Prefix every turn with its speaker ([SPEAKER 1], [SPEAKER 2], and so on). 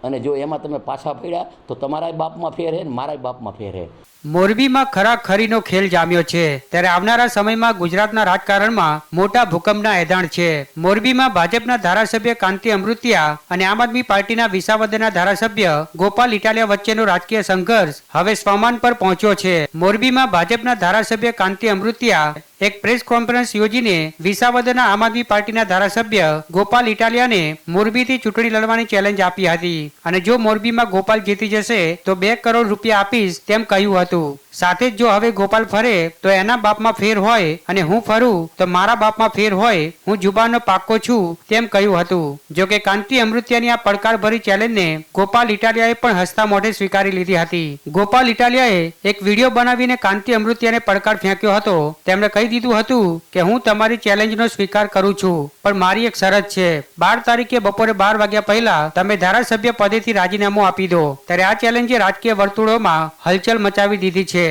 [SPEAKER 1] અને જો એમાં તમે પાછા પડ્યા તો તમારાય બાપમાં ફેર હે ને મારાય બાપમાં ફેર હે।
[SPEAKER 2] મોરબીમાં ખરાખરીનો ખેલ જામ્યો છે ત્યારે આવનારા સમયમાં ગુજરાતના રાજકારણમાં મોટા ભૂકંપના એધાણ છે। મોરબીમાં ભાજપના ધારાસભ્ય કાંતિ અમૃતિયા અને આમ આદમી પાર્ટીના વિસાવદરના ધારાસભ્ય ગોપાલ ઇટાલિયા વચ્ચેનો રાજકીય સંઘર્ષ હવે સ્વમાન પર પહોંચ્યો છે। મોરબીમાં ભાજપના ધારાસભ્ય કાંતિ અમૃતિયા એક પ્રેસ કોન્ફરન્સ યોજીને વિસાવદરના આમ આદમી પાર્ટીના ધારાસભ્ય ગોપાલ ઇટાલિયાને મોરબીથી ચૂંટણી લડવાની ચેલેન્જ આપી હતી અને જો મોરબીમાં ગોપાલ જીતી જશે તો 2 કરોડ રૂપિયા આપીશ તેમ કહ્યું હતું। સાથે જ જો હવે ગોપાલ ફરે તો એના બાપમાં ફેર હોય અને હું ફરું તો મારા બાપમાં ફેર હોય, હું જુબાનનો પાક્કો છું તેમ કહ્યું હતું। જો કે કાંતિ અમૃતિયાની આ પડકારભરી ચેલેન્જને ગોપાલ ઇટાલિયાએ પણ હસતા મોઢે સ્વીકારી લીધી હતી। ગોપાલ ઇટાલિયાએ એક વિડીયો બનાવીને કાંતિ અમૃતિયાને પડકાર ફેંક્યો હતો। તેમણે કહી દીધું હતું કે હું તમારી ચેલેન્જનો સ્વીકાર કરું છું, પણ મારી એક શરત છે, 12 તારીખે બપોરે 12 વાગ્યા પહેલા તમે ધારાસભ્ય પદેથી રાજીનામું આપી દો। ત્યારે આ ચેલેન્જે રાજકીય વર્તુળોમાં હલચલ મચાવી દીધી છે।